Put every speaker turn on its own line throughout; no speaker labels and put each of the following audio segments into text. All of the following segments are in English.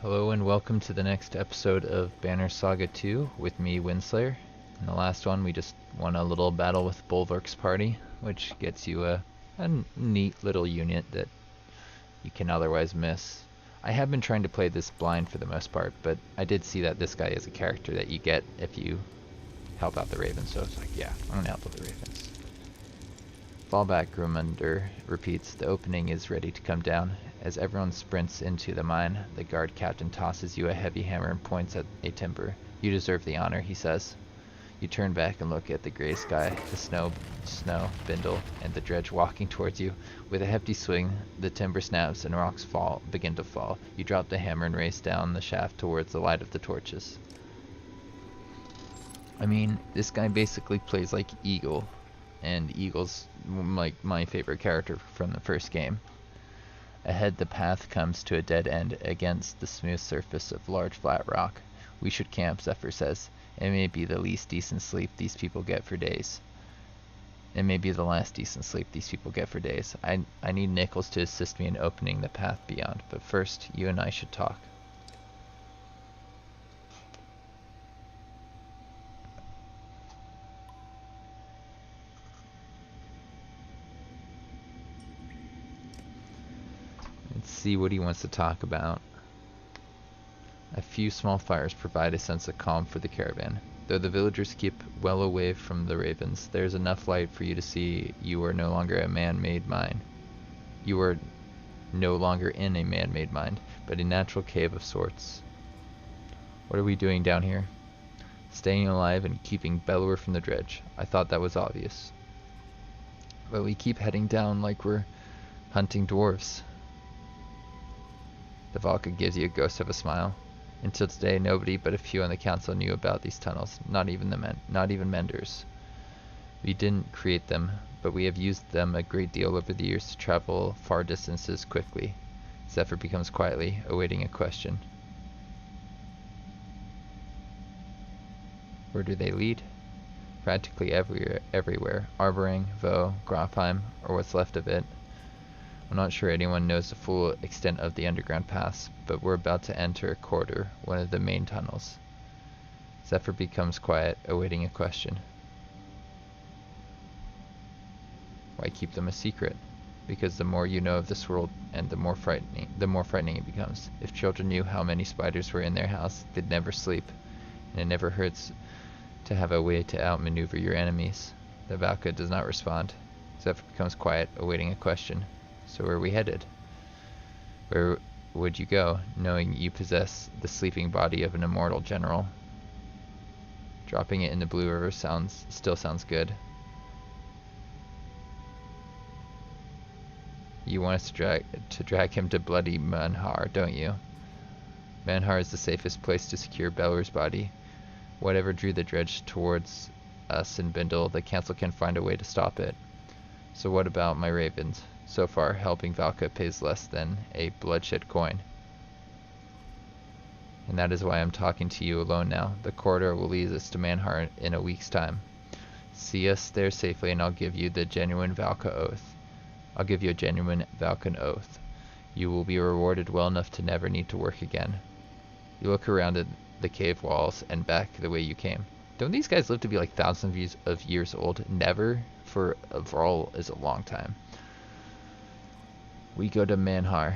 Hello and welcome to the next episode of Banner Saga 2 with me, Windslayer. In the last one, we just won a little battle with Bulwark's party, which gets you a neat little unit that you can otherwise miss. I have been trying to play this blind for the most part, but I did see that this guy is a character that you get if you help out the Ravens, so it's like, yeah, I'm gonna help out the Ravens. Fallback Grummander repeats, the opening is ready to come down. As everyone sprints into the mine, the guard captain tosses you a heavy hammer and points at a timber. You deserve the honor, he says. You turn back and look at the gray sky, the snow, bindle, and the dredge walking towards you. With a hefty swing, the timber snaps and rocks begin to fall. You drop the hammer and race down the shaft towards the light of the torches. I mean, this guy basically plays like Eagle, and Eagle's like my favorite character from the first game. Ahead the path comes to a dead end against the smooth surface of large flat rock. We should camp, Zephyr says. It may be the least decent sleep these people get for days. It may be the last decent sleep these people get for days. I need Nichols to assist me in opening the path beyond, but first, you and I should talk. Let's see what he wants to talk about. A few small fires provide a sense of calm for the caravan. Though the villagers keep well away from the ravens, there is enough light for you to see you are no longer a man-made mine. You are no longer in a man-made mine, but a natural cave of sorts. What are we doing down here? Staying alive and keeping Bellower from the dredge. I thought that was obvious. But we keep heading down like we're hunting dwarves. The Valka gives you a ghost of a smile. Until today, nobody but a few on the council knew about these tunnels, not even menders. We didn't create them, but we have used them a great deal over the years to travel far distances quickly. Zephyr becomes quietly, awaiting a question. Where do they lead? Practically everywhere. Arbering, Vaux, Grafheim, or what's left of it. I'm not sure anyone knows the full extent of the underground pass, but we're about to enter a corridor, one of the main tunnels. Zephyr becomes quiet, awaiting a question. Why keep them a secret? Because the more you know of this world, and the more frightening it becomes. If children knew how many spiders were in their house, they'd never sleep, and it never hurts to have a way to outmaneuver your enemies. The Valka does not respond. Zephyr becomes quiet, awaiting a question. So where are we headed? Where would you go, knowing you possess the sleeping body of an immortal general? Dropping it in the Blue River still sounds good. You want us to drag him to bloody Manhar, don't you? Manhar is the safest place to secure Bellower's body. Whatever drew the dredge towards us in Bindle, the council can find a way to stop it. So what about my ravens? So far, helping Valka pays less than a bloodshed coin. And that is why I'm talking to you alone now. The corridor will lead us to Manhar in a week's time. See us there safely and I'll give you the genuine Valka oath. I'll give you a genuine Valkan oath. You will be rewarded well enough to never need to work again. You look around at the cave walls and back the way you came. Don't these guys live to be like thousands of years old? Never, for all is a long time. We go to Manhar,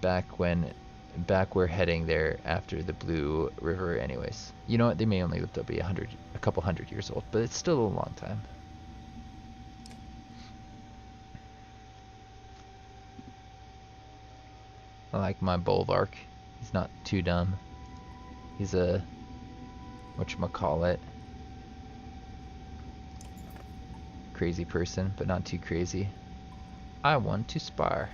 back we're heading there after the Blue River anyways. You know what, they may only live to be a couple hundred years old, but it's still a long time. I like my Bulwark. He's not too dumb. He's a, whatchamacallit, crazy person, but not too crazy. I want to spar.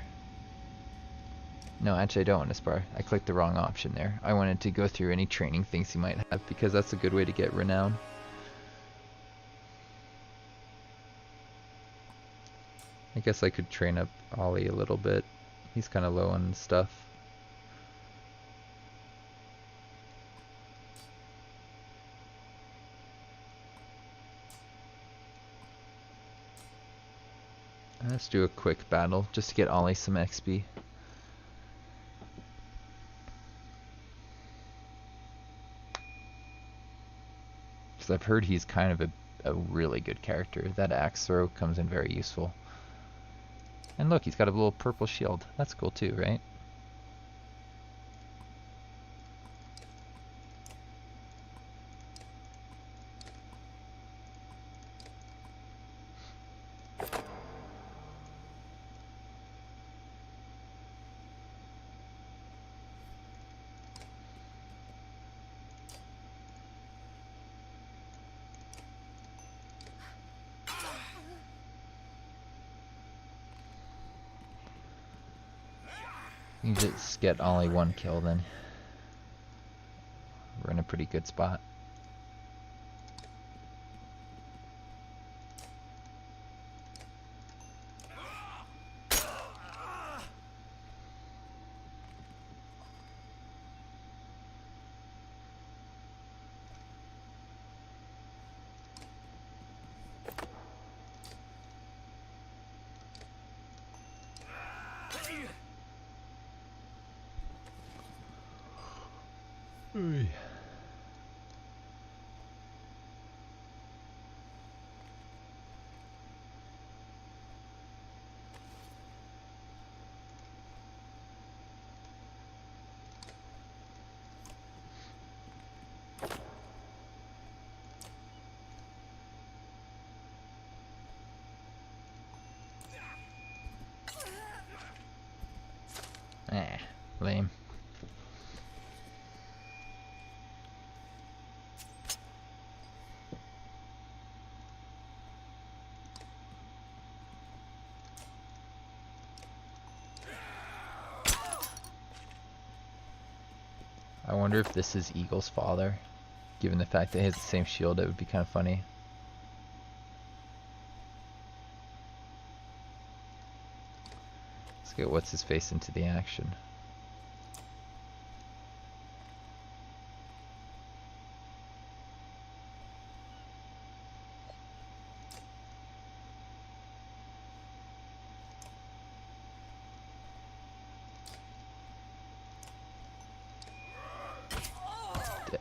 No, actually I don't want to spar. I clicked the wrong option there. I wanted to go through any training things he might have, because that's a good way to get renown. I guess I could train up Ollie a little bit. He's kind of low on stuff. Let's do a quick battle just to get Ollie some XP. because I've heard he's kind of a really good character. That axe throw comes in very useful. And look, he's got a little purple shield. That's cool too, right? You just get only one kill then. We're in a pretty good spot. Oy. Lame. I wonder if this is Eagle's father. Given the fact that he has the same shield, it would be kind of funny. Let's get what's his face into the action.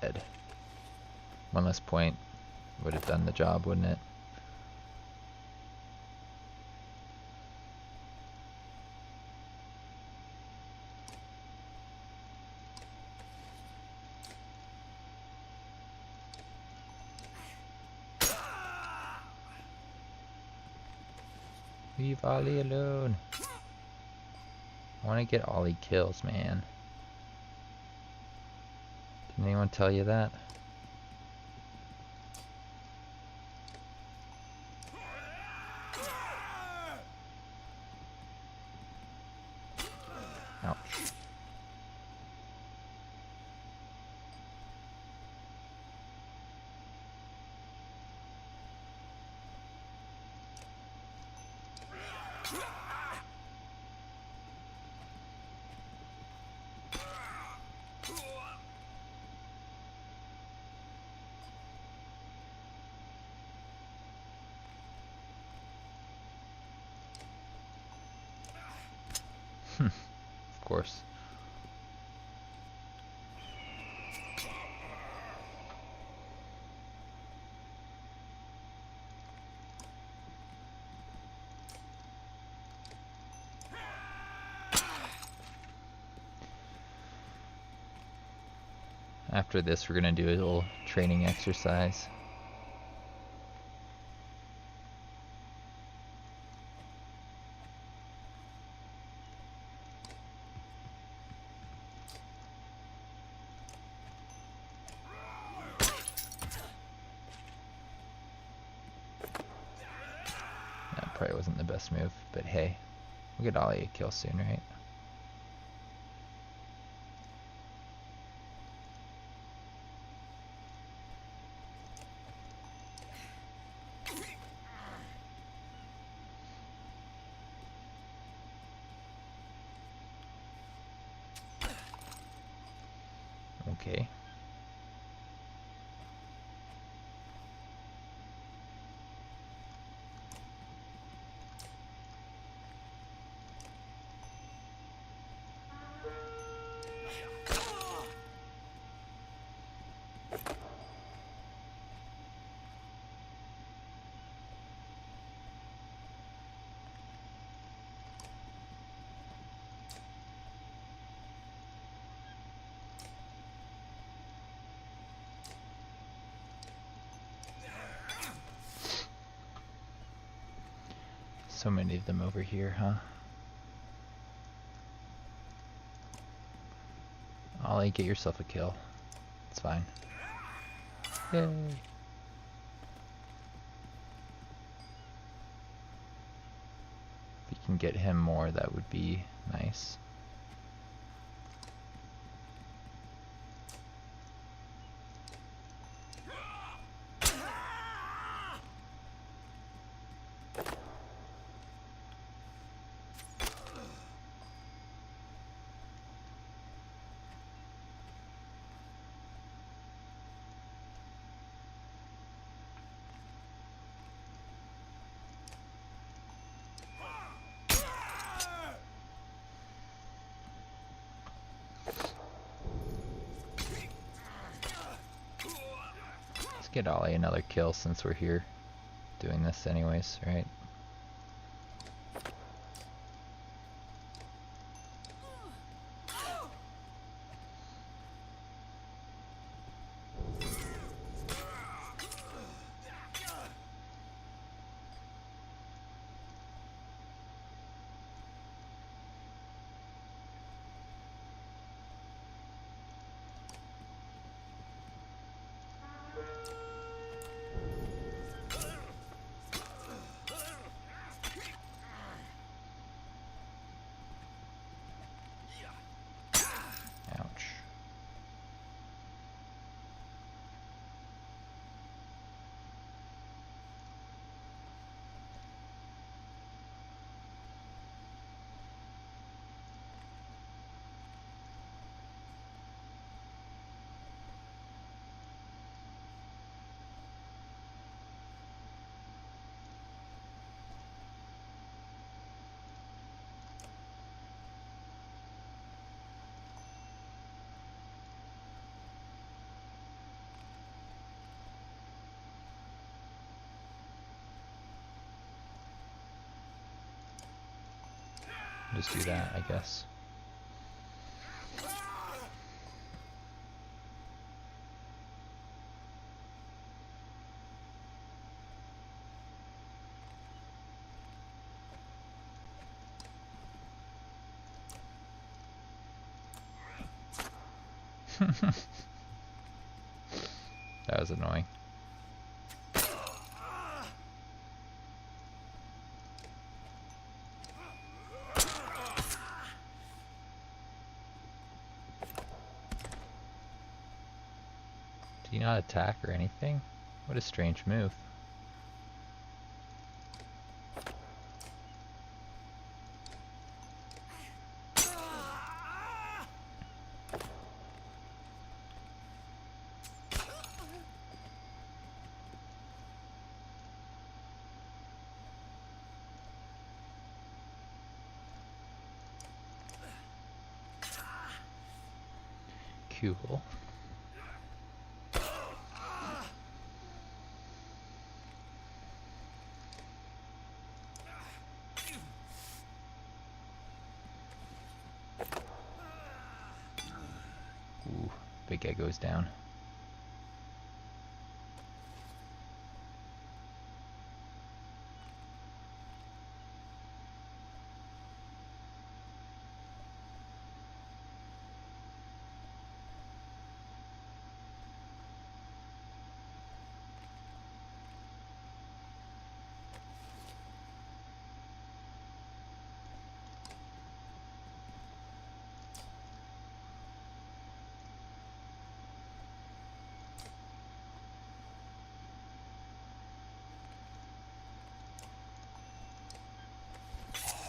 Dead. One less point would have done the job, wouldn't it? Leave Ollie alone. I want to get Ollie kills, man. Didn't anyone tell you that? Ouch. Of course. After this, we're gonna do a little training exercise. That probably wasn't the best move, but hey, we'll get Ollie a kill soon, right? Okay. So many of them over here, huh? Ollie, get yourself a kill. It's fine. Yay! If you can get him more, that would be nice. Let's get Ollie another kill since we're here doing this anyways, right? Ouch. Just do that, I guess. That was annoying. Did he not attack or anything? What a strange move. Cool. Ooh, big guy goes down.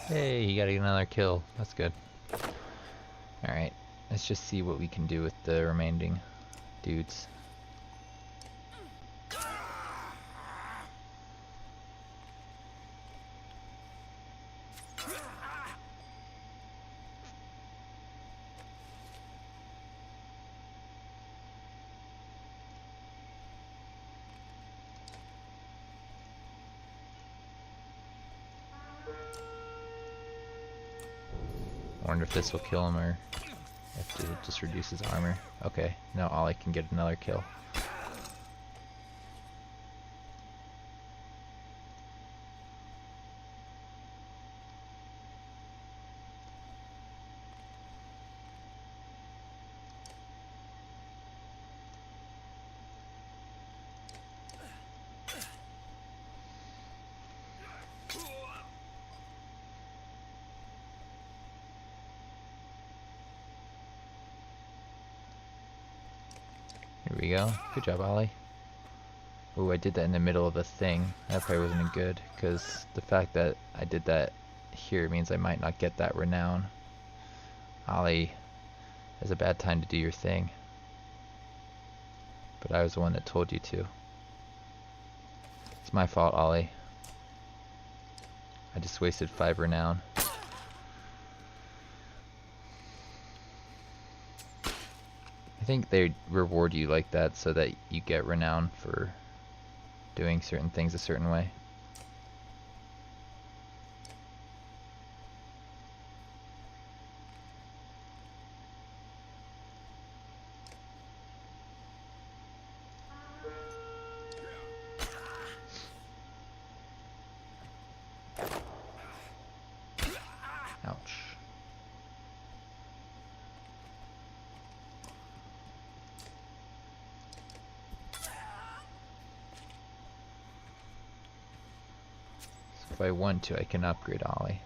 Hey, he got another kill. That's good. Alright, let's just see what we can do with the remaining dudes. I wonder if this will kill him or if it just reduce his armor. Okay, now Ollie can get another kill. Here we go. Good job, Ollie. Ooh, I did that in the middle of a thing. That probably wasn't good, because the fact that I did that here means I might not get that renown. Ollie, has a bad time to do your thing. But I was the one that told you to. It's my fault, Ollie. I just wasted 5 renown. I think they reward you like that so that you get renown for doing certain things a certain way. Ouch. So if I want to, I can upgrade Ollie.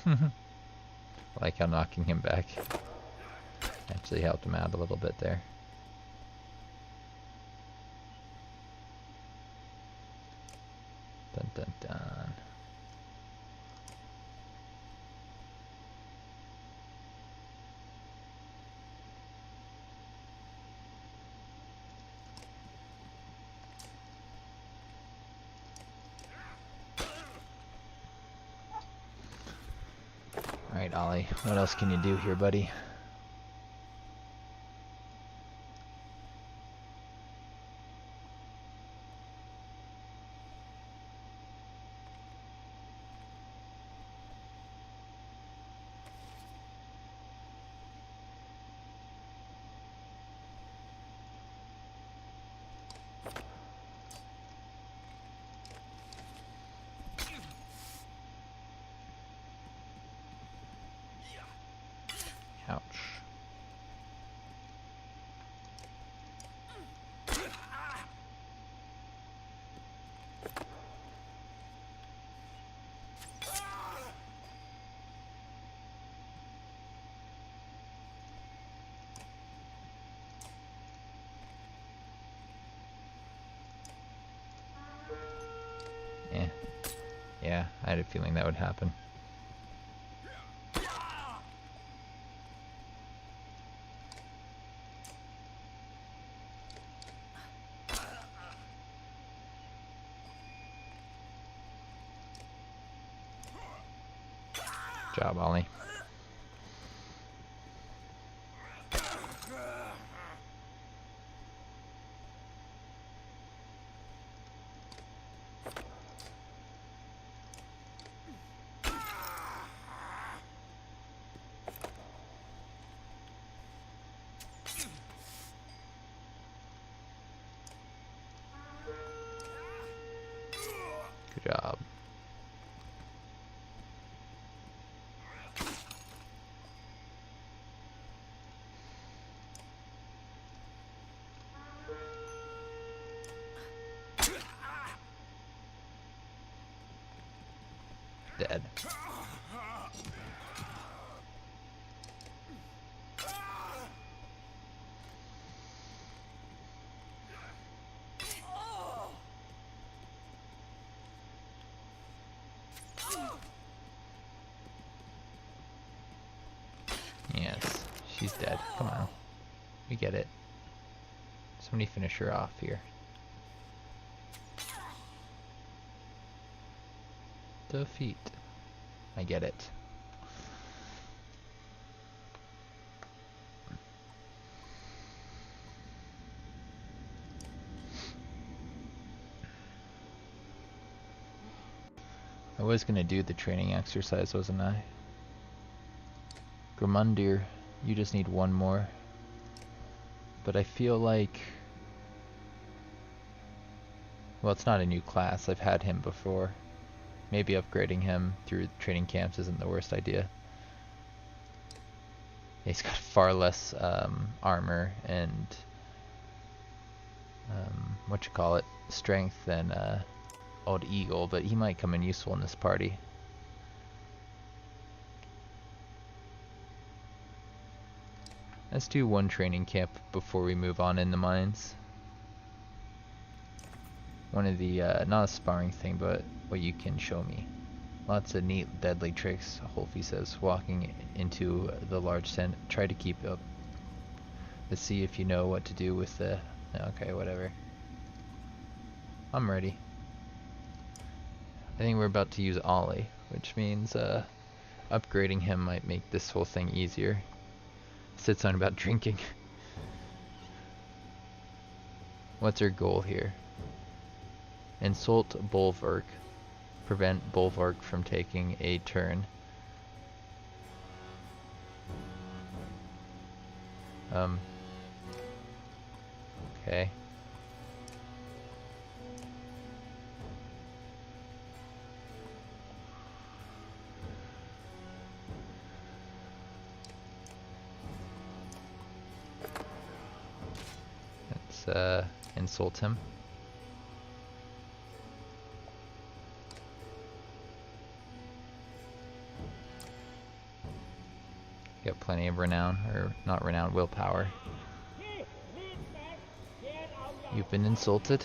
I like how knocking him back actually helped him out a little bit there. Dun dun dun. Alright, Ollie, what else can you do here, buddy? Ouch. Yeah, I had a feeling that would happen. Good job, Ollie. Good job. Dead. Yes, she's dead. Come on. We get it. Somebody finish her off here. Defeat. I get it. I was gonna do the training exercise, wasn't I? Gramundir, you just need one more. But I feel like... Well, it's not a new class. I've had him before. Maybe upgrading him through training camps isn't the worst idea. He's got far less armor and strength than old Eagle, but he might come in useful in this party. Let's do one training camp before we move on in the mines. One of the, not a sparring thing, but what you can show me. Lots of neat deadly tricks, Holfie says, walking into the large tent. Try to keep up. Let's see if you know what to do with the... Okay, whatever. I'm ready. I think we're about to use Ollie, which means upgrading him might make this whole thing easier. Said something about drinking. What's our goal here? Insult Bulwark. Prevent Bulwark from taking a turn. Okay. Let's insult him. Got plenty of renown, or not renown, willpower. You've been insulted.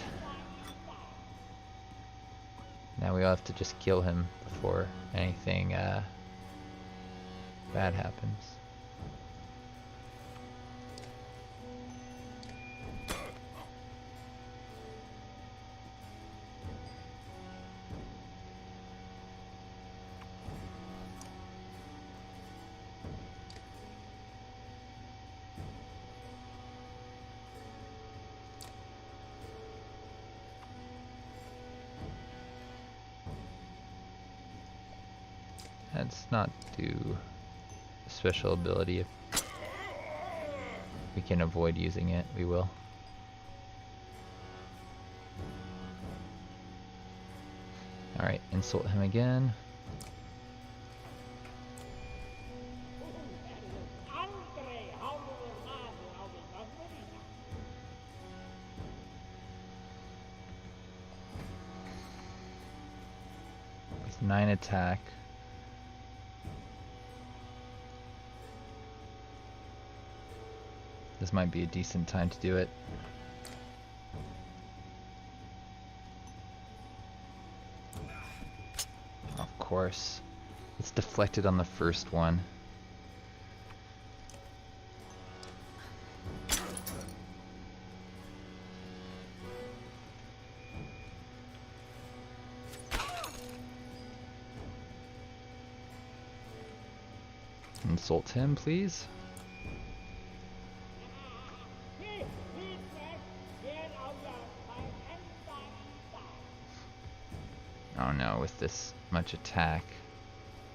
Now we all have to just kill him before anything bad happens. Let's not do a special ability. If we can avoid using it, we will. Alright, insult him again. With 9 attack. This might be a decent time to do it. Of course. It's deflected on the first one. Insult him, please. Oh no, with this much attack,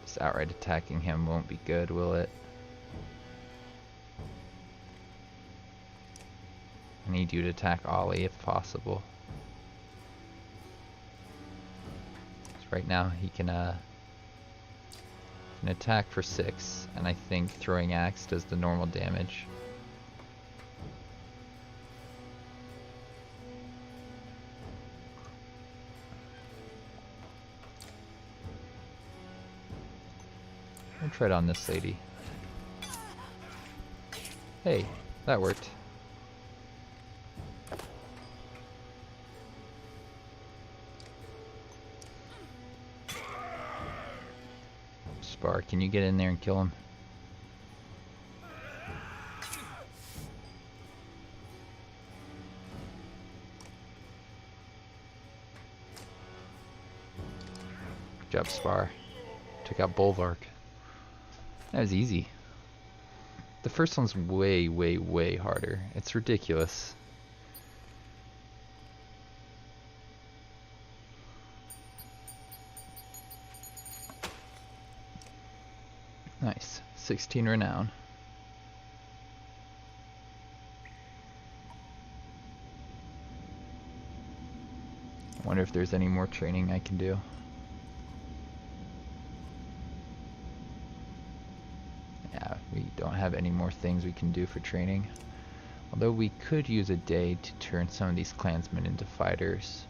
just outright attacking him won't be good, will it? I need you to attack Ollie if possible. So right now he can attack for 6, and I think throwing axe does the normal damage. I'll try it on this lady. Hey, that worked. Spar, can you get in there and kill him? Good job, Spar. Took out Bulwark. That was easy. The first one's way, way, way harder. It's ridiculous. Nice. 16 renown. I wonder if there's any more training I can do. Yeah, we don't have any more things we can do for training. Although we could use a day to turn some of these clansmen into fighters.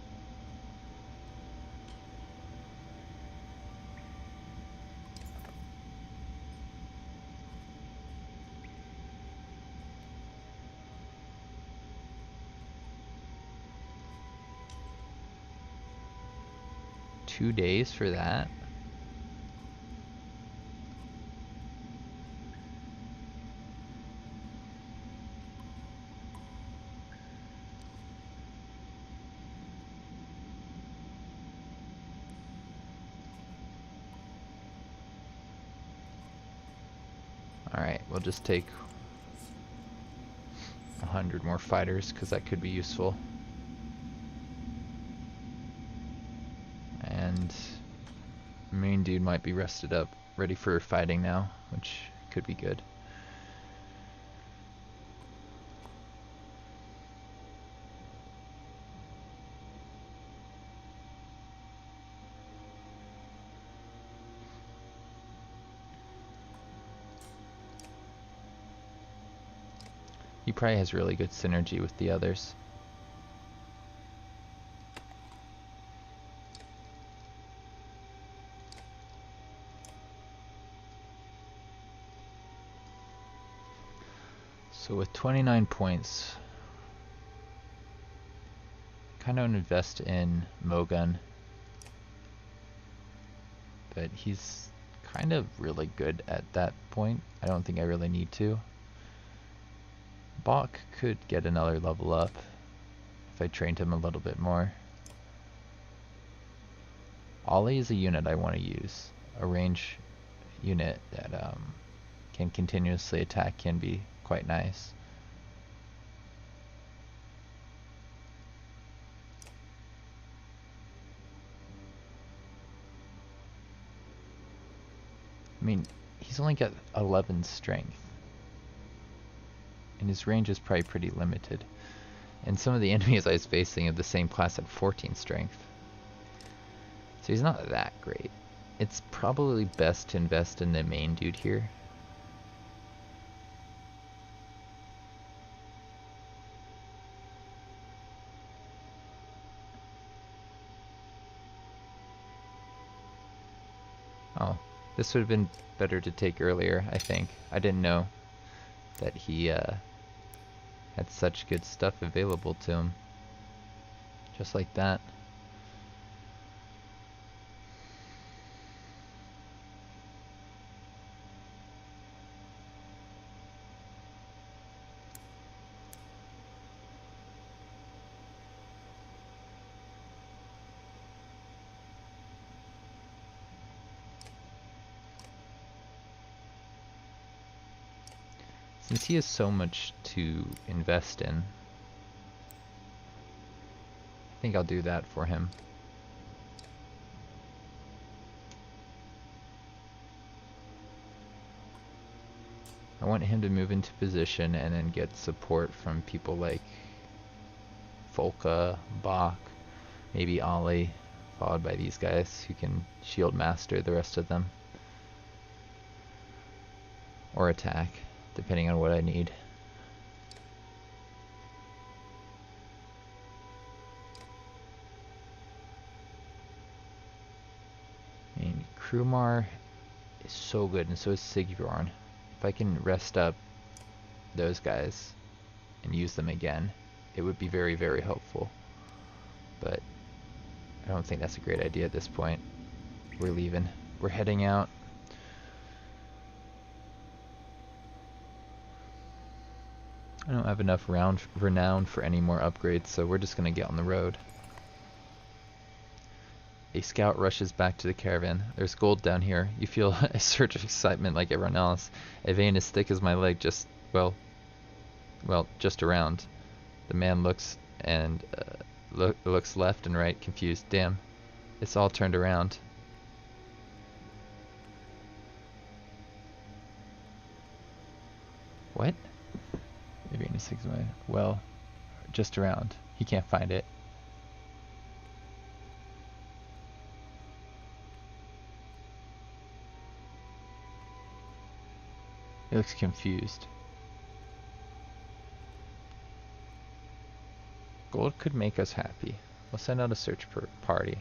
$2 for that? Alright, we'll just take 100 more fighters because that could be useful. And main dude might be rested up, ready for fighting now, which could be good. He probably has really good synergy with the others. So with 29 points, kind of invest in Mogun, but he's kind of really good at that point. I don't think I really need to. Bach could get another level up if I trained him a little bit more. Ollie is a unit I want to use. A range unit that can continuously attack can be quite nice. I mean, he's only got 11 strength. And his range is probably pretty limited. And some of the enemies I was facing of the same class had 14 strength. So he's not that great. It's probably best to invest in the main dude here. Oh, this would have been better to take earlier, I think. I didn't know that he had such good stuff available to him. Just like that. Since he has so much to invest in, I think I'll do that for him. I want him to move into position and then get support from people like Volka, Bach, maybe Ollie, followed by these guys who can shield master the rest of them. Or attack, depending on what I need. I mean, Krumar is so good, and so is Sigbjorn. If I can rest up those guys and use them again, it would be very, very helpful. But I don't think that's a great idea at this point. We're leaving. We're heading out. I don't have enough renown for any more upgrades, so we're just going to get on the road. A scout rushes back to the caravan. There's gold down here. You feel a surge of excitement like everyone else. A vein as thick as my leg just, well, just around. The man looks and looks left and right, confused. Damn, it's all turned around. What? A vein as thick as my, well, just around. He can't find it. He looks confused. Gold could make us happy. We'll send out a search party.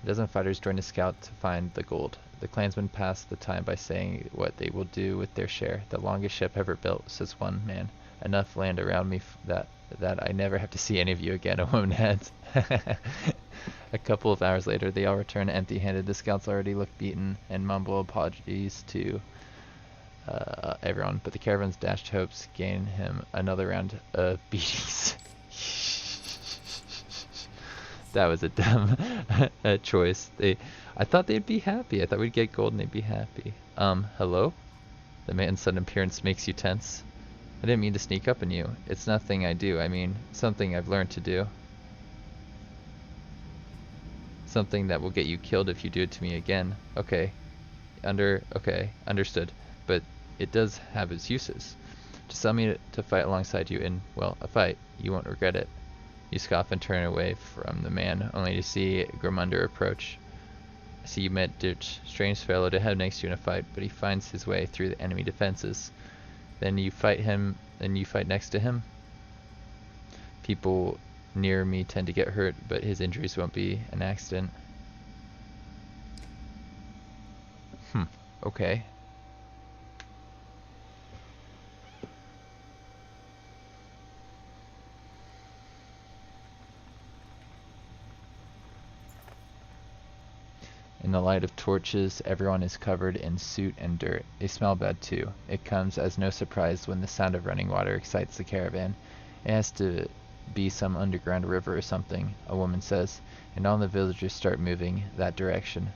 A dozen fighters join a scout to find the gold. The clansmen pass the time by saying what they will do with their share. The longest ship ever built, says one man. Enough land around me that I never have to see any of you again, a woman adds. A couple of hours later, they all return empty-handed. The scouts already look beaten and mumble apologies to everyone, but the caravan's dashed hopes gain him another round of beatings. That was a dumb choice. I thought they'd be happy. I thought we'd get gold and they'd be happy. Hello? The man's sudden appearance makes you tense. I didn't mean to sneak up on you. It's nothing I do. I mean, something I've learned to do. Something that will get you killed if you do it to me again. Okay. Okay, understood. But it does have its uses. Just allow me to fight alongside you in, well, a fight. You won't regret it. You scoff and turn away from the man, only to see Grimmunder approach. I see you met Ditch, strange fellow to have next to you in a fight, but he finds his way through the enemy defenses. Then you fight him, and you fight next to him. People near me tend to get hurt, but his injuries won't be an accident. Okay. In the light of torches, everyone is covered in soot and dirt. They smell bad too. It comes as no surprise when the sound of running water excites the caravan. It has to be some underground river or something, a woman says, and all the villagers start moving that direction.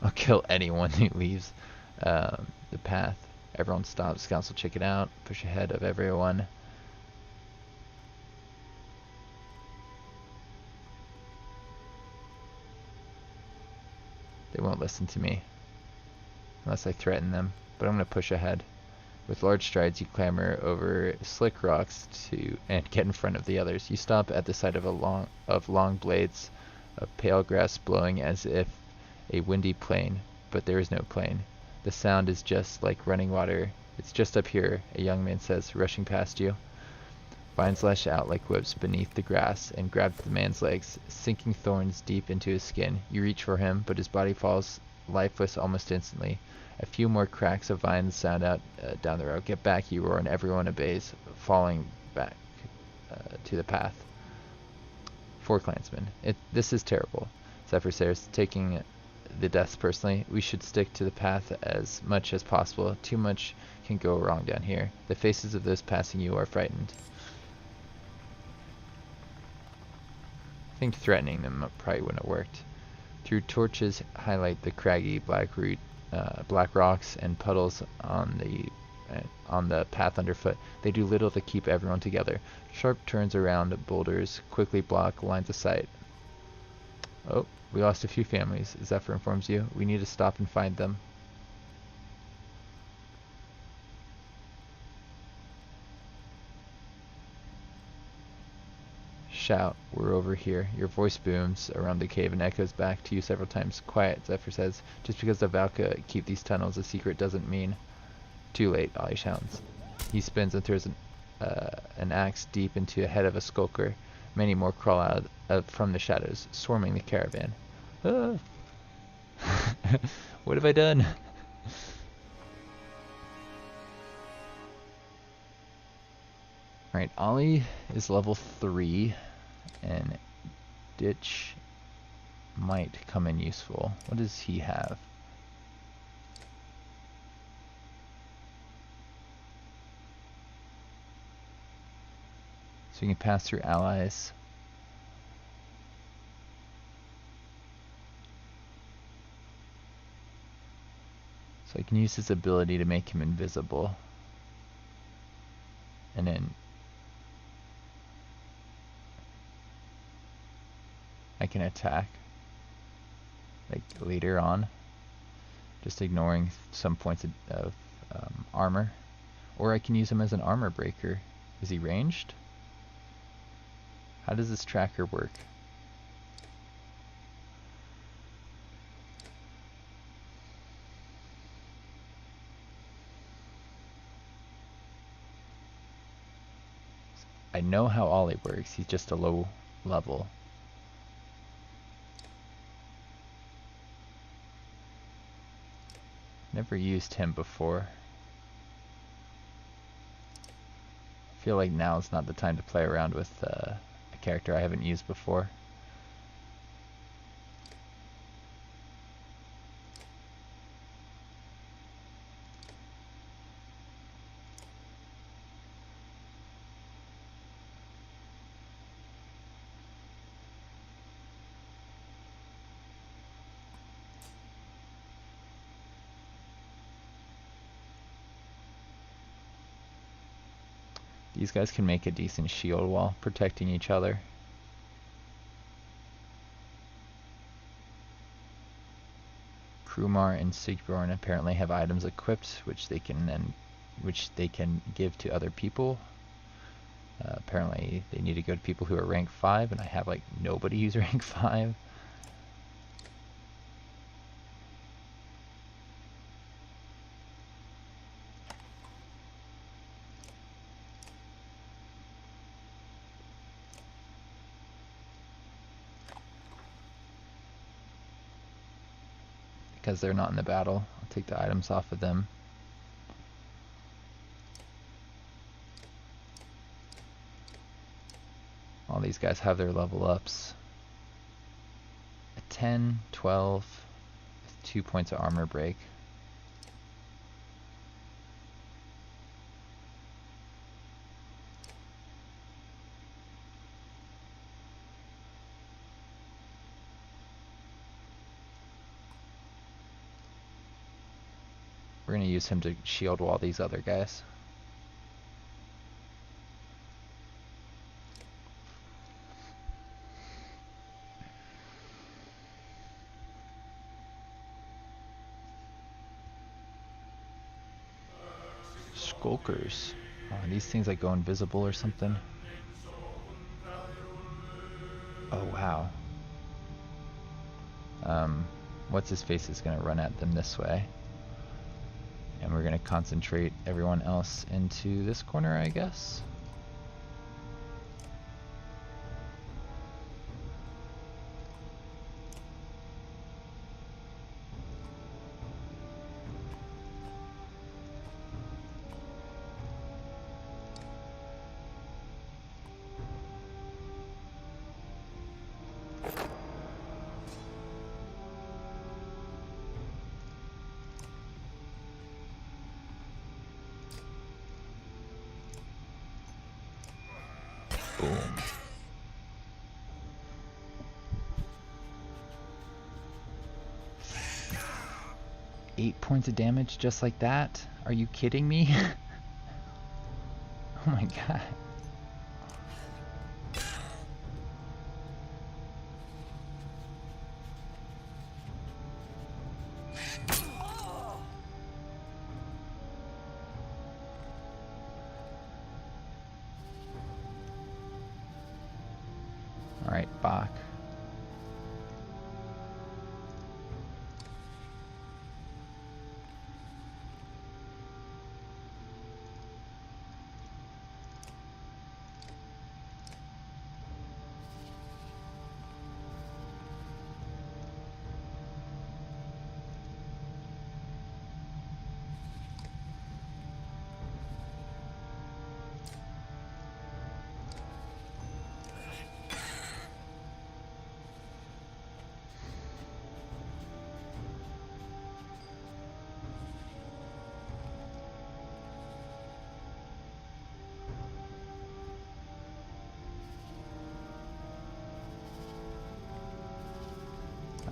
I'll kill anyone who leaves the path. Everyone stops. Scouts will check it out. Push ahead of everyone. They won't listen to me unless I threaten them, but I'm going to push ahead. With large strides, you clamber over slick rocks and get in front of the others. You stop at the sight of long blades of pale grass blowing as if a windy plain, but there is no plain. The sound is just like running water. It's just up here, a young man says, rushing past you. Vines lash out like whips beneath the grass and grab the man's legs, sinking thorns deep into his skin. You reach for him, but his body falls lifeless almost instantly. A few more cracks of vines sound out down the road. Get back, you roar, and everyone obeys, falling back to the path. 4 clansmen. This is terrible. Zephyr says, taking the deaths personally. We should stick to the path as much as possible. Too much can go wrong down here. The faces of those passing you are frightened. I think threatening them probably wouldn't have worked. Through torches highlight the craggy black rocks and puddles on the path underfoot. They do little to keep everyone together. Sharp turns around boulders quickly block lines of sight. Oh, we lost a few families, Zephyr informs you. We need to stop and find them. Shout, we're over here. Your voice booms around the cave and echoes back to you several times. Quiet, Zephyr says. Just because the Valka keep these tunnels a secret doesn't mean... Too late, Ollie shouts. He spins and throws an axe deep into the head of a skulker. Many more crawl out from the shadows, swarming the caravan. Ah. What have I done? Alright, Ollie is level 3, and Ditch might come in useful. What does he have? So you can pass through allies. So I can use his ability to make him invisible. And then I can attack like later on, just ignoring some points of armor. Or I can use him as an armor breaker. Is he ranged? How does this tracker work? I know how Ollie works. He's just a low level. Never used him before. I feel like now is not the time to play around with a character I haven't used before. These guys can make a decent shield wall, protecting each other. Krumar and Sigbjorn apparently have items equipped, which they can give to other people. Apparently, they need to go to people who are rank 5, and I have like nobody who's rank 5. Because they're not in the battle, I'll take the items off of them. All these guys have their level ups. A 10, 12, with 2 points of armor break. We're going to use him to shield wall these other guys. Skulkers. Oh, these things like go invisible or something. Oh wow. What's his face is going to run at them this way. And we're going to concentrate everyone else into this corner, I guess. Boom. 8 points of damage just like that? Are you kidding me? Oh my god. Alright, Bach.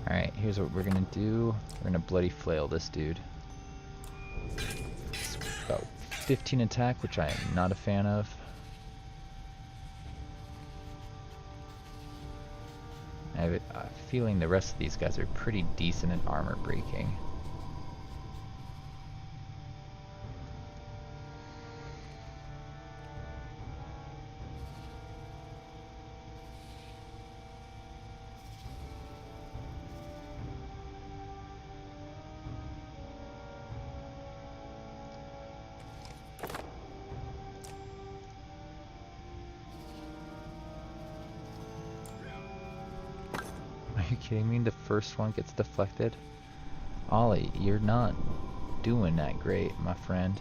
Alright, here's what we're gonna do. We're gonna bloody flail this dude. It's about 15 attack, which I am not a fan of. I have a feeling the rest of these guys are pretty decent at armor breaking. kidding me? The first one gets deflected. Ollie, you're not doing that great, my friend.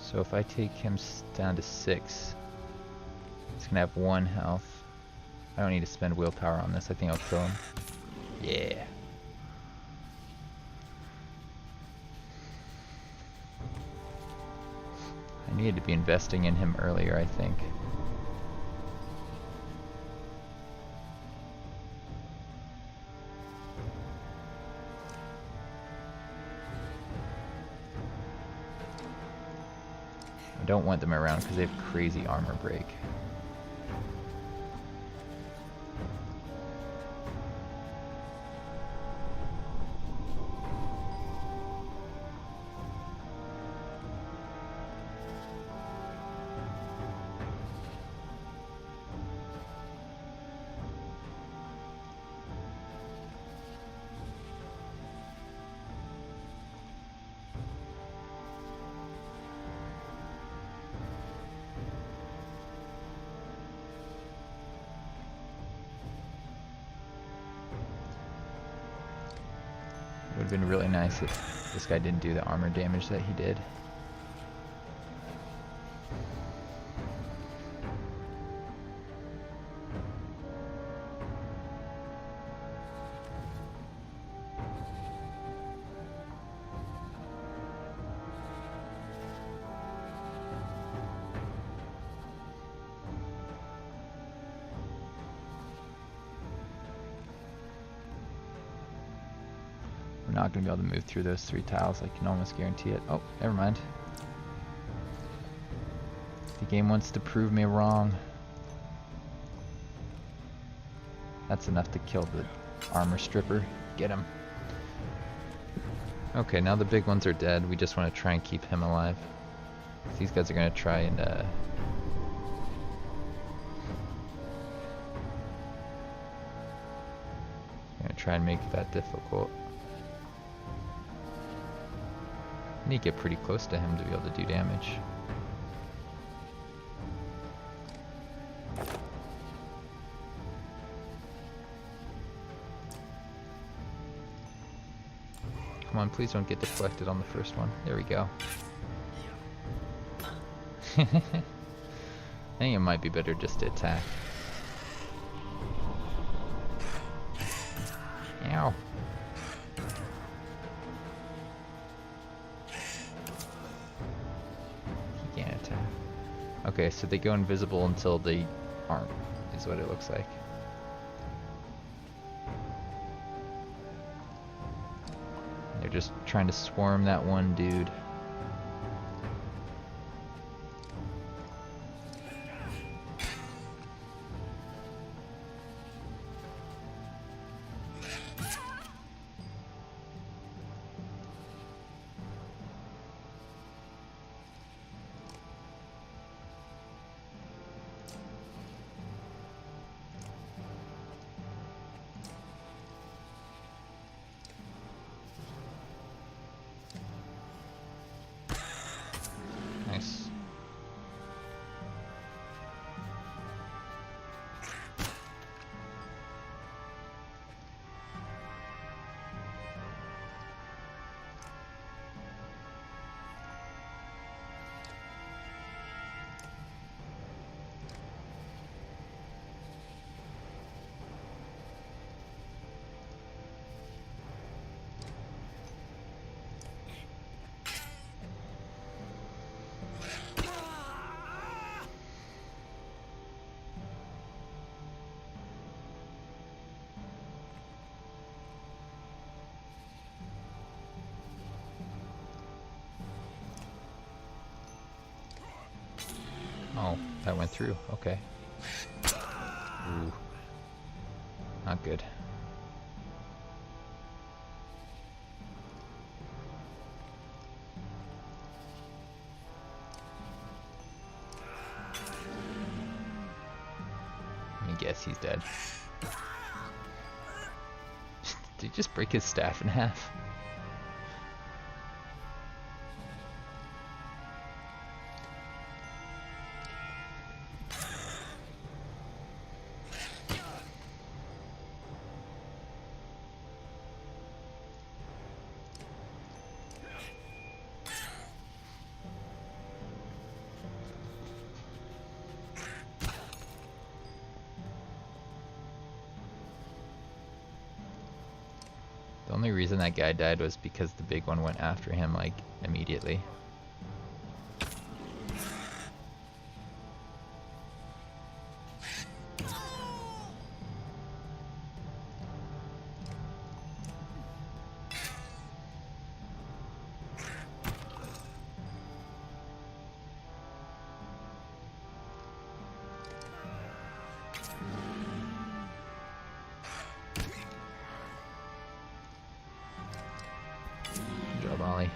So if I take him down to 6, he's gonna have 1 health. I don't need to spend willpower on this. I think I'll kill him. Yeah. I needed to be investing in him earlier, I think. I don't want them around because they have crazy armor break. Would have been really nice if this guy didn't do the armor damage that he did. We're not going to be able to move through those 3 tiles, I can almost guarantee it. Oh, never mind. The game wants to prove me wrong. That's enough to kill the armor stripper. Get him. Okay, now the big ones are dead. We just want to try and keep him alive. These guys are going to try and gonna try and make that difficult. I need to get pretty close to him to be able to do damage. Come on, please don't get deflected on the first one. There we go. I think it might be better just to attack. Ow. He can't attack. Okay, so they go invisible until they aren't, is what it looks like. They're just trying to swarm that one dude. Nice. Oh, that went through. Okay. Not good. Let me guess he's dead. Did he just break his staff in half? The only reason that guy died was because the big one went after him, like, immediately. Good job, Ollie.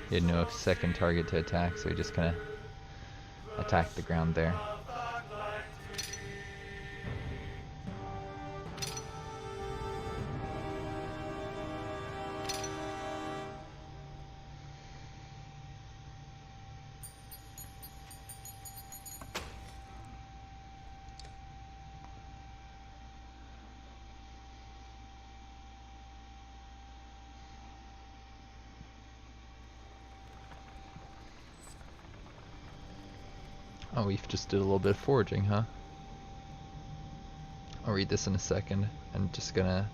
He had no second target to attack, so he just kind of attacked the ground there. Oh, we just did a little bit of foraging, huh? I'll read this in a second. I'm just gonna...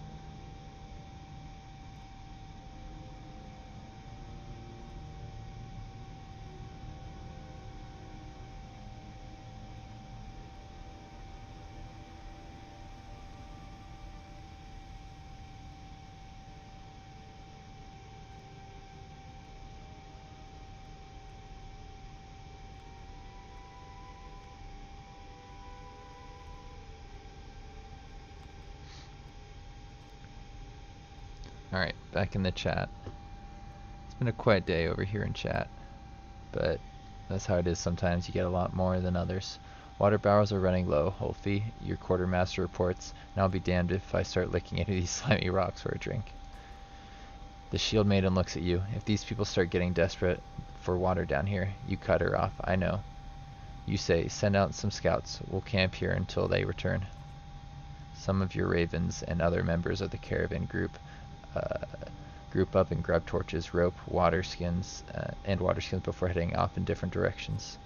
Alright, back in the chat. It's been a quiet day over here in chat, but that's how it is sometimes. You get a lot more than others. Water barrels are running low. Holfi, your quartermaster reports, and I'll be damned if I start licking into these slimy rocks for a drink. The shield maiden looks at you. If these people start getting desperate for water down here, you cut her off. I know. You say, send out some scouts. We'll camp here until they return. Some of your ravens and other members of the caravan group up and grab torches, rope, water skins before heading off in different directions.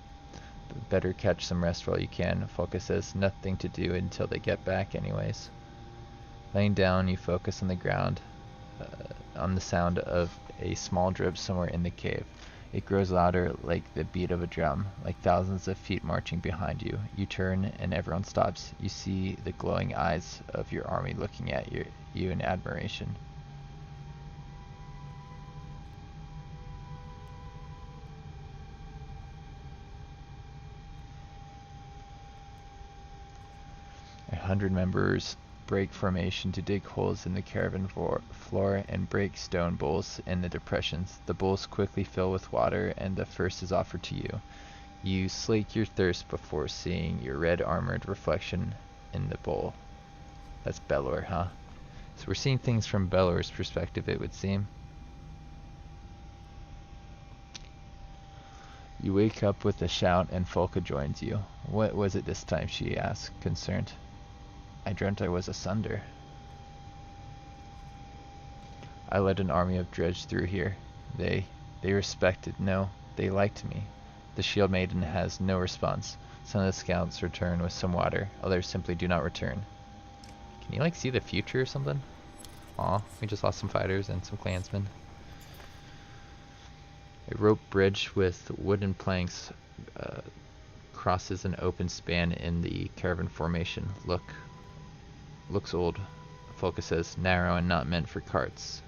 Better catch some rest while you can. Focus says nothing to do until they get back anyways. Laying down, you focus on the ground, on the sound of a small drip somewhere in the cave. It grows louder like the beat of a drum, like thousands of feet marching behind you. You turn and everyone stops. You see the glowing eyes of your army looking at you in admiration. 100 members break formation to dig holes in the caravan floor and break stone bowls in the depressions. The bowls quickly fill with water, and the first is offered to you. You slake your thirst before seeing your red armored reflection in the bowl. That's Belor, huh? So we're seeing things from Belor's perspective, it would seem. You wake up with a shout and Folka joins you. What was it this time? She asks, concerned. I dreamt I was asunder. I led an army of dredge through here. They respected, no, they liked me. The shield maiden has no response. Some of the scouts return with some water, others simply do not return. Can you like see the future or something? Aw, we just lost some fighters and some clansmen. A rope bridge with wooden planks crosses an open span in the caravan formation. Look. Looks old. Focus says narrow and not meant for carts.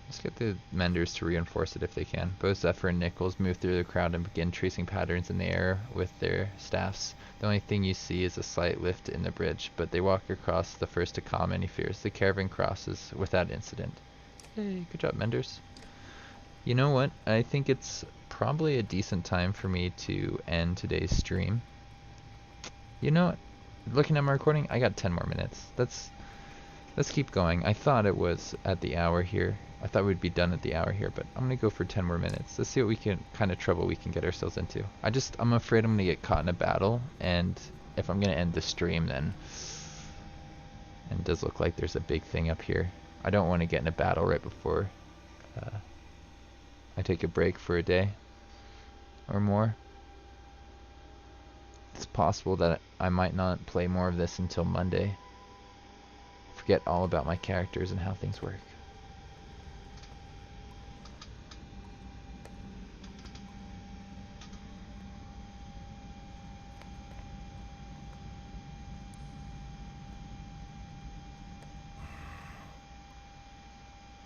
Let's get the menders to reinforce it if they can. Both Zephyr and Nichols move through the crowd and begin tracing patterns in the air with their staffs. The only thing you see is a slight lift in the bridge, but they walk across the first to calm any fears. The caravan crosses without incident. Hey, good job, menders. You know what? I think it's probably a decent time for me to end today's stream. You know what? Looking at my recording, I got 10 more minutes. Let's keep going. I thought it was at the hour here. I thought we'd be done at the hour here, but I'm gonna go for 10 more minutes. Let's see what kind of trouble we can get ourselves into. I'm afraid I'm gonna get caught in a battle, and if I'm gonna end the stream, then and it does look like there's a big thing up here. I don't want to get in a battle right before I take a break for a day or more. It's possible that I might not play more of this until Monday. Forget all about my characters and how things work.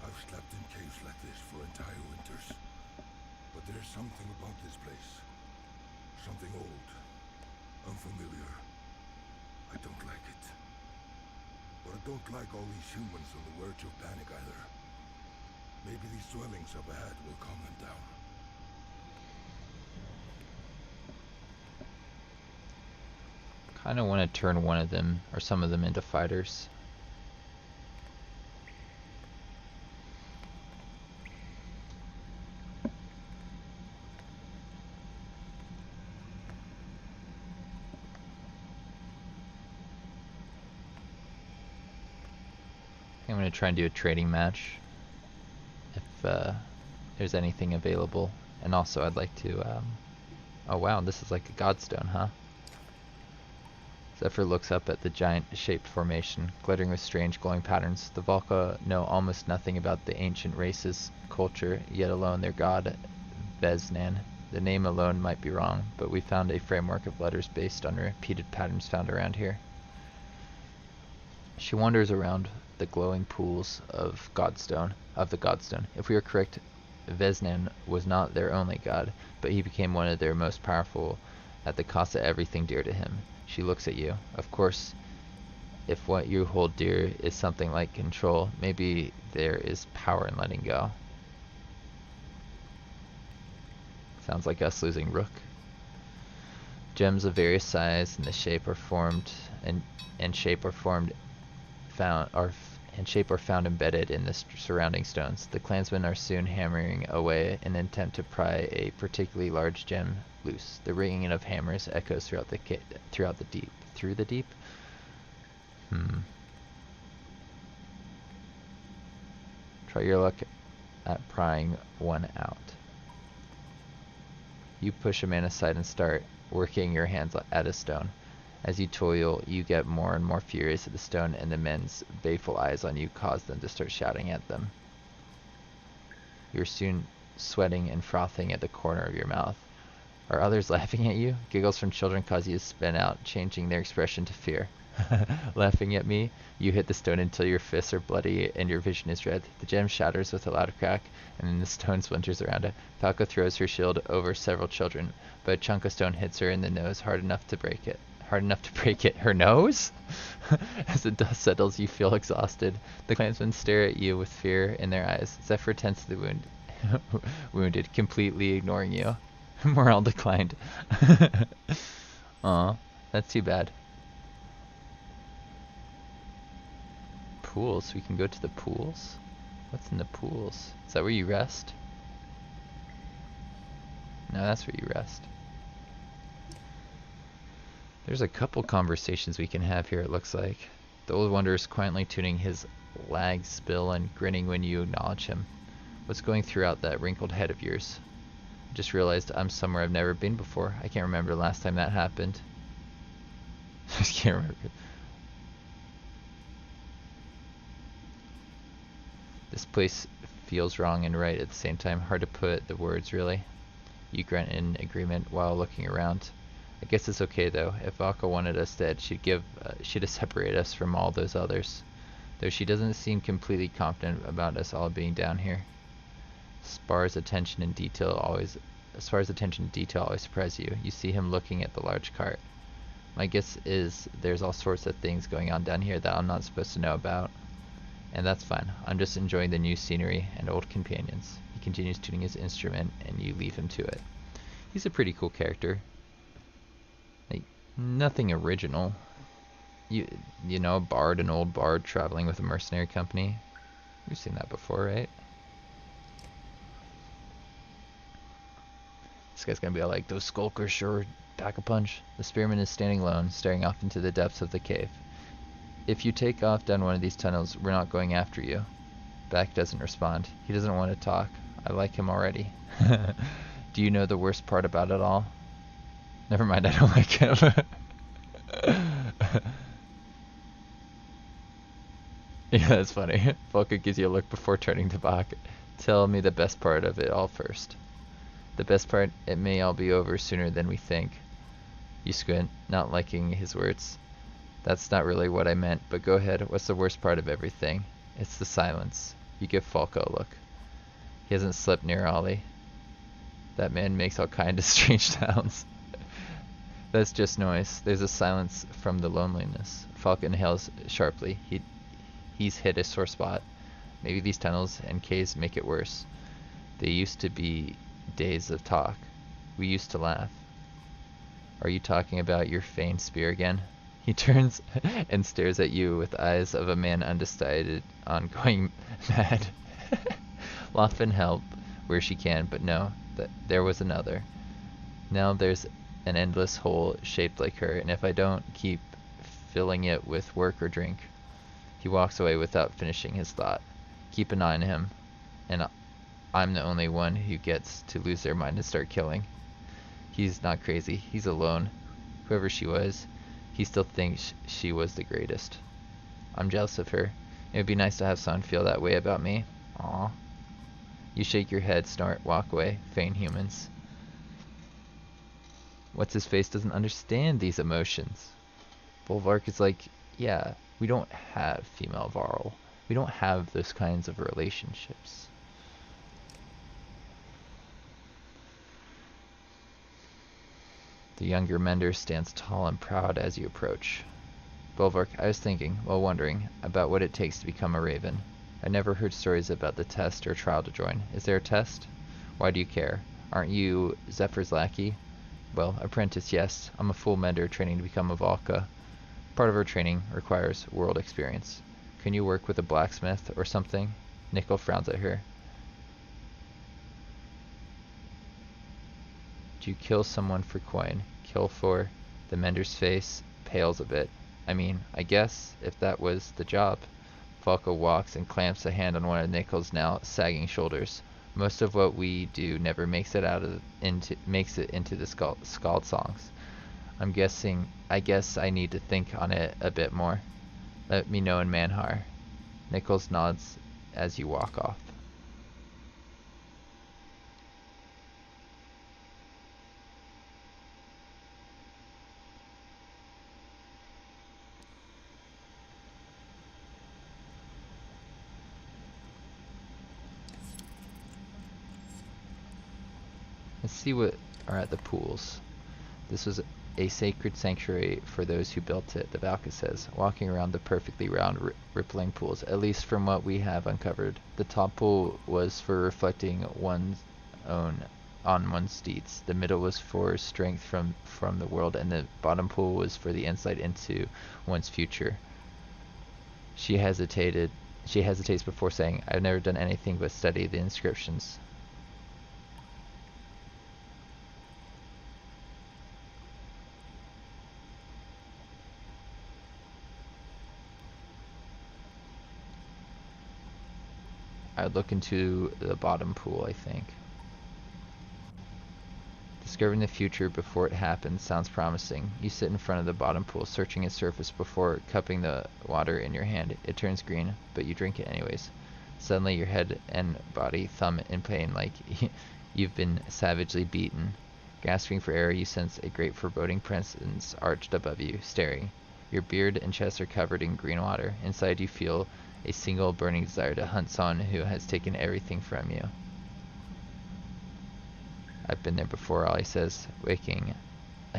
I've slept in caves like this for entire winters, but there's something about this place. Something old, unfamiliar. I don't like it. But I don't like all these humans on the verge of panic either. Maybe these dwellings up ahead will calm them down.
Kind of want to turn one of them, or some of them, into fighters. I'm going to try and do a trading match if there's anything available. And also I'd like to, oh wow, this is like a godstone, huh? Zephyr looks up at the giant-shaped formation, glittering with strange glowing patterns. The Valka know almost nothing about the ancient race's culture, yet alone their god, Vesnan. The name alone might be wrong, but we found a framework of letters based on repeated patterns found around here. She wanders around the glowing pools of the godstone. If we are correct, Vesnan was not their only god, but he became one of their most powerful at the cost of everything dear to him. She looks at you. Of course, if what you hold dear is something like control, maybe there is power in letting go. Sounds like us losing Rook. Gems of various size and shape are found embedded in the surrounding stones. The clansmen are soon hammering away in an attempt to pry a particularly large gem loose. The ringing of hammers echoes throughout the deep. Through the deep? Try your luck at prying one out. You push a man aside and start working your hands at a stone. As you toil, you get more and more furious at the stone, and the men's baleful eyes on you cause them to start shouting at them. You're soon sweating and frothing at the corner of your mouth. Are others laughing at you? Giggles from children cause you to spin out, changing their expression to fear. Laughing at me? You hit the stone until your fists are bloody and your vision is red. The gem shatters with a loud crack, and then the stone splinters around it. Falco throws her shield over several children, but a chunk of stone hits her in the nose hard enough to break it. Her nose? As the dust settles, you feel exhausted. The clansmen stare at you with fear in their eyes. Zephyr tends to the wounded, completely ignoring you. Morale declined. Aw, that's too bad. Pools. We can go to the pools? What's in the pools? Is that where you rest? No, that's where you rest. There's a couple conversations we can have here, it looks like. The old wanderer is quietly tuning his lag spill and grinning when you acknowledge him. What's going throughout that wrinkled head of yours? I just realized I'm somewhere I've never been before. I can't remember the last time that happened. I just can't remember. This place feels wrong and right at the same time. Hard to put the words, really. You grunt in agreement while looking around. I guess it's okay though. If Valka wanted us dead, she'd have separated us from all those others. Though she doesn't seem completely confident about us all being down here. As far as attention to detail always surprises you. You see him looking at the large cart. My guess is there's all sorts of things going on down here that I'm not supposed to know about. And that's fine. I'm just enjoying the new scenery and old companions. He continues tuning his instrument, and you leave him to it. He's a pretty cool character. Like, nothing original. You know, a bard, an old bard traveling with a mercenary company. We've seen that before, right? This guy's gonna be all like, those skulkers sure pack a punch. The spearman is standing alone, staring off into the depths of the cave. If you take off down one of these tunnels, we're not going after you. Back doesn't respond. He doesn't want to talk. I like him already. Do you know the worst part about it all? Never mind, I don't like him. Yeah, that's funny. Volker gives you a look before turning to Bach. Tell me the best part of it all first. The best part, it may all be over sooner than we think. You squint, not liking his words. That's not really what I meant, but go ahead. What's the worst part of everything? It's the silence. You give Falco a look. He hasn't slept near Ollie. That man makes all kind of strange sounds. That's just noise. There's a silence from the loneliness. Falco inhales sharply. He's hit a sore spot. Maybe these tunnels and caves make it worse. They used to be days of talk. We used to laugh. Are you talking about your feigned spear again? He turns and stares at you with eyes of a man undecided on going mad. Laugh and help where she can, but no, there was another. Now there's an endless hole shaped like her, and if I don't keep filling it with work or drink. He walks away without finishing his thought. Keep an eye on him, and I'm the only one who gets to lose their mind and start killing. He's not crazy. He's alone. Whoever she was, he still thinks she was the greatest. I'm jealous of her. It would be nice to have someone feel that way about me. Aw. You shake your head, snort, walk away. Feign humans. What's his face doesn't understand these emotions. Bolvark is like, yeah, we don't have female Varl. We don't have those kinds of relationships. The younger Mender stands tall and proud as you approach. Bolvark, I was thinking, while wondering, about what it takes to become a raven. I never heard stories about the test or trial to join. Is there a test? Why do you care? Aren't you Zephyr's lackey? Well, apprentice, yes. I'm a full Mender training to become a Valka. Part of our training requires world experience. Can you work with a blacksmith or something? Nickel frowns at her. Do you kill someone for coin? Kill for... The Mender's face pales a bit. I mean, I guess, if that was the job. Falco walks and clamps a hand on one of Nickel's now sagging shoulders. Most of what we do never makes it into the Skald songs. I guess I need to think on it a bit more. Let me know in Manhar. Nichols nods as you walk off. Let's see what are at the pools. This was a sacred sanctuary for those who built it, the Valka says, walking around the perfectly round rippling pools, at least from what we have uncovered. The top pool was for reflecting on one's deeds. The middle was for strength from the world, and the bottom pool was for the insight into one's future. She hesitates before saying, I've never done anything but study the inscriptions. I'd look into the bottom pool, I think. Discovering the future before it happens sounds promising. You sit in front of the bottom pool, searching its surface before cupping the water in your hand. It turns green, but you drink it anyways. Suddenly your head and body thumb in pain like you've been savagely beaten. Gasping for air, you sense a great foreboding presence arched above you, staring. Your beard and chest are covered in green water. Inside you feel a single burning desire to hunt someone who has taken everything from you. I've been there before, Ollie says, waking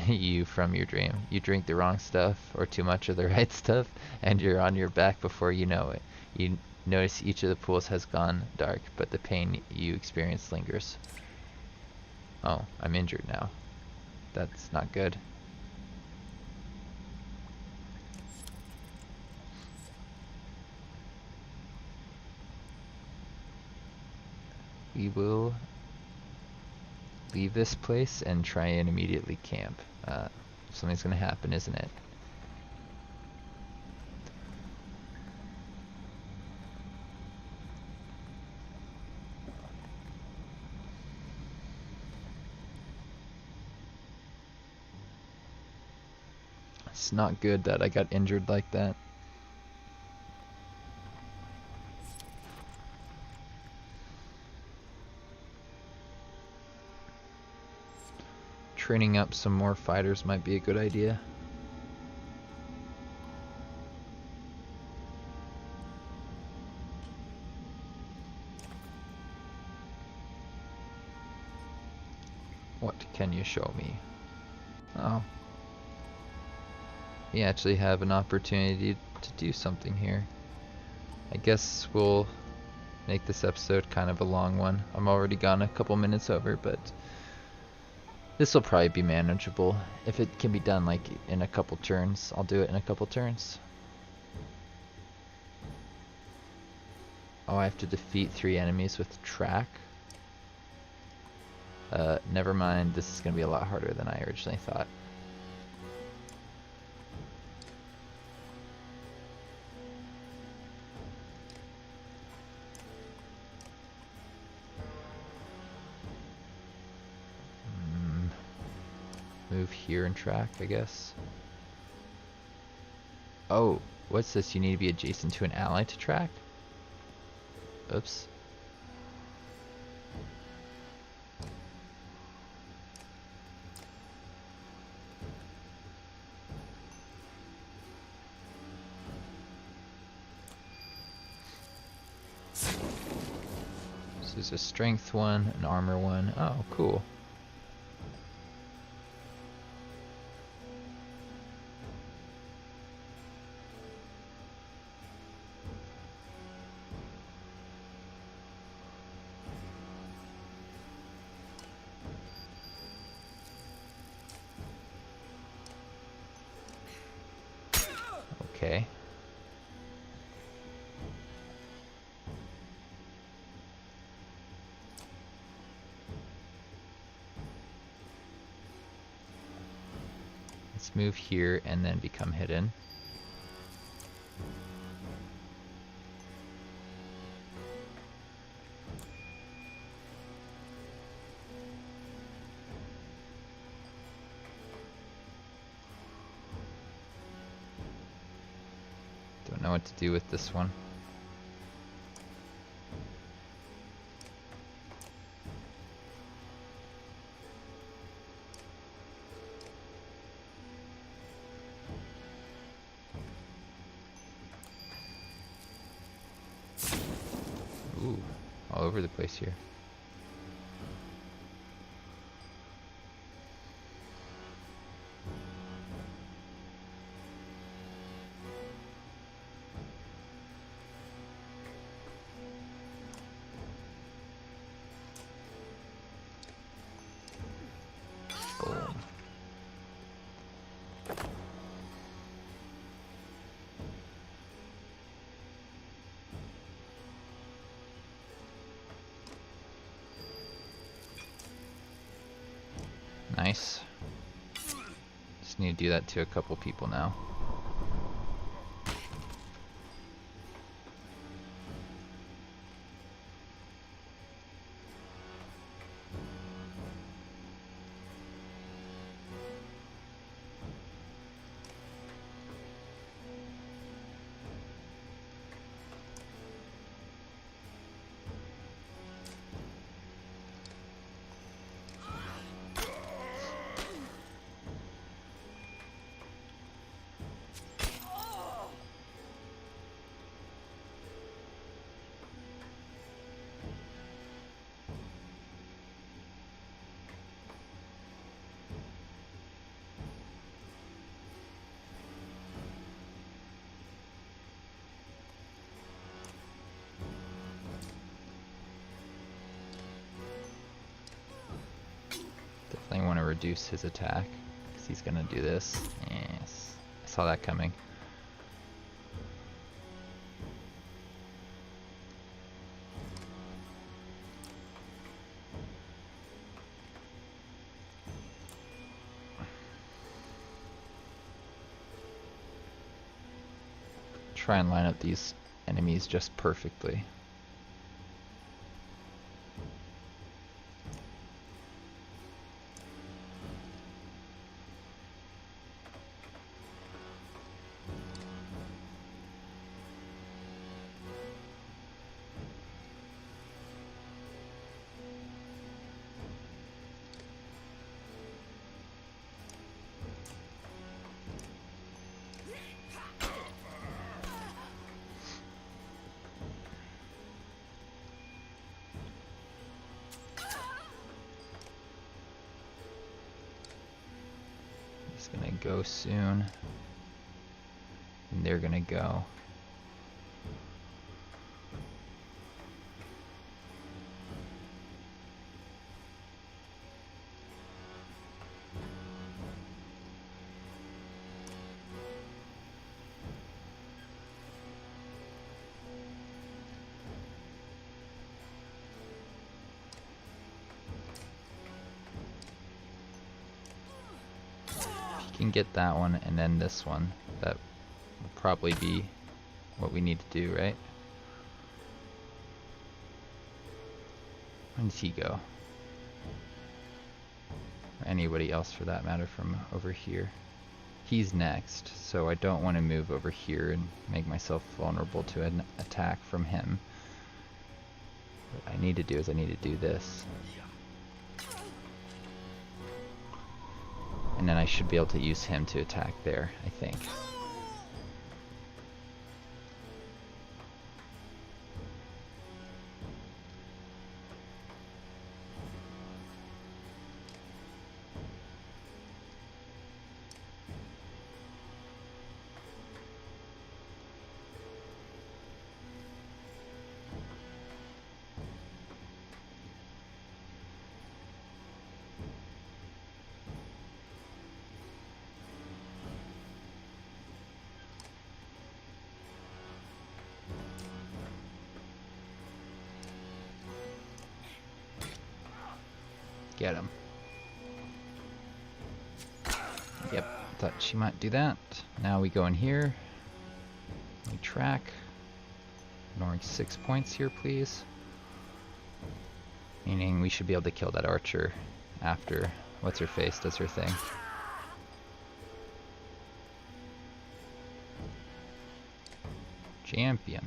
you from your dream. You drink the wrong stuff, or too much of the right stuff, and you're on your back before you know it. You notice each of the pools has gone dark, but the pain you experience lingers. Oh, I'm injured now. That's not good. We will leave this place and try and immediately camp. Something's gonna happen, isn't it? It's not good that I got injured like that. Training up some more fighters might be a good idea. What can you show me? Oh. We actually have an opportunity to do something here. I guess we'll make this episode kind of a long one. I'm already gone a couple minutes over, but this will probably be manageable. If it can be done like in a couple turns, I'll do it in a couple turns. Oh, I have to defeat 3 enemies with track. Never mind, this is going to be a lot harder than I originally thought. Move here and track, I guess. Oh, what's this? You need to be adjacent to an ally to track? Oops. This is a strength one, an armor one. Oh, cool. Okay. Let's move here and then become hidden. Don't know what to do with this one. Ooh, all over the place here. Boom. Nice. Just need to do that to a couple people now. definitely want to reduce his attack, because he's going to do this. Yes, I saw that coming. Try and line up these enemies just perfectly. He's gonna go soon. And they're gonna go. Can get that one and then this one. That will probably be what we need to do, right? Where does he go? Or anybody else for that matter from over here. He's next, so I don't want to move over here and make myself vulnerable to an attack from him. What I need to do is I need to do this. And then I should be able to use him to attack there, I think. Get him. Yep, thought she might do that. Now we go in here. We track. Ignoring 6 points here, please. Meaning we should be able to kill that archer after what's-her-face does her thing. Champion.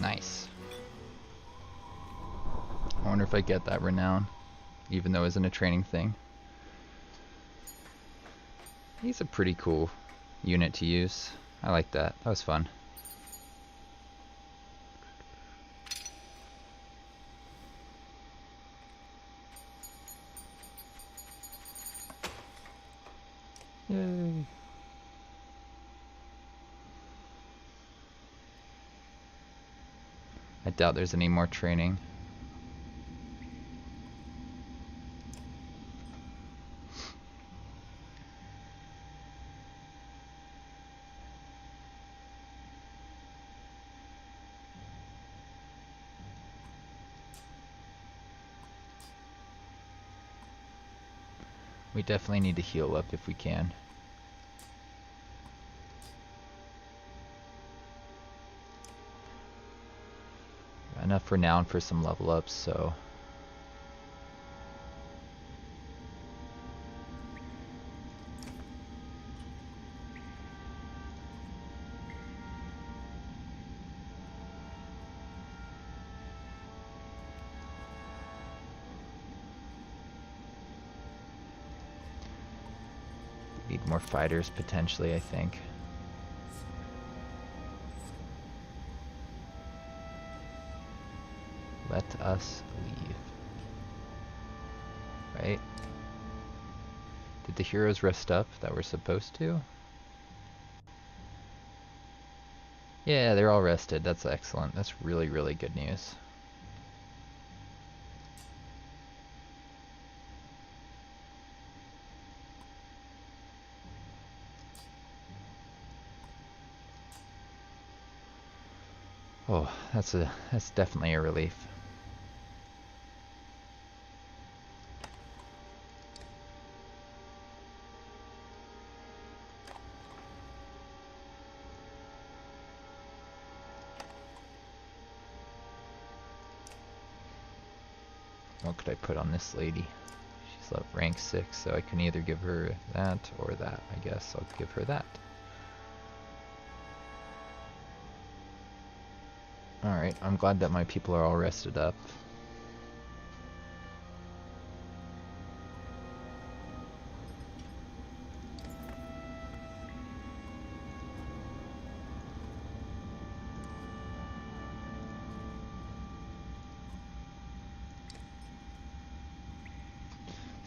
Nice. I wonder if I get that renown, even though it isn't a training thing. He's a pretty cool unit to use. I like that. That was fun. Yay. I doubt there's any more training. We definitely need to heal up if we can. Enough renown for some level ups, so we need more fighters potentially, I think. Let us leave. Right? Did the heroes rest up that we're supposed to? Yeah, they're all rested. That's excellent. That's really, really good news. Oh, that's definitely a relief. What could I put on this lady? She's level rank 6, so I can either give her that or that. I guess I'll give her that. Alright, I'm glad that my people are all rested up.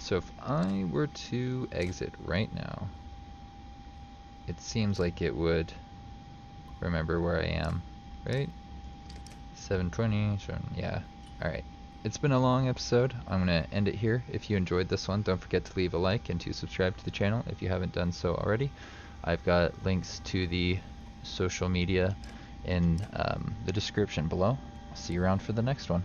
So if I were to exit right now, it seems like it would remember where I am, right? 720, yeah. Alright. It's been a long episode. I'm going to end it here. If you enjoyed this one, don't forget to leave a like and to subscribe to the channel if you haven't done so already. I've got links to the social media in the description below. I'll see you around for the next one.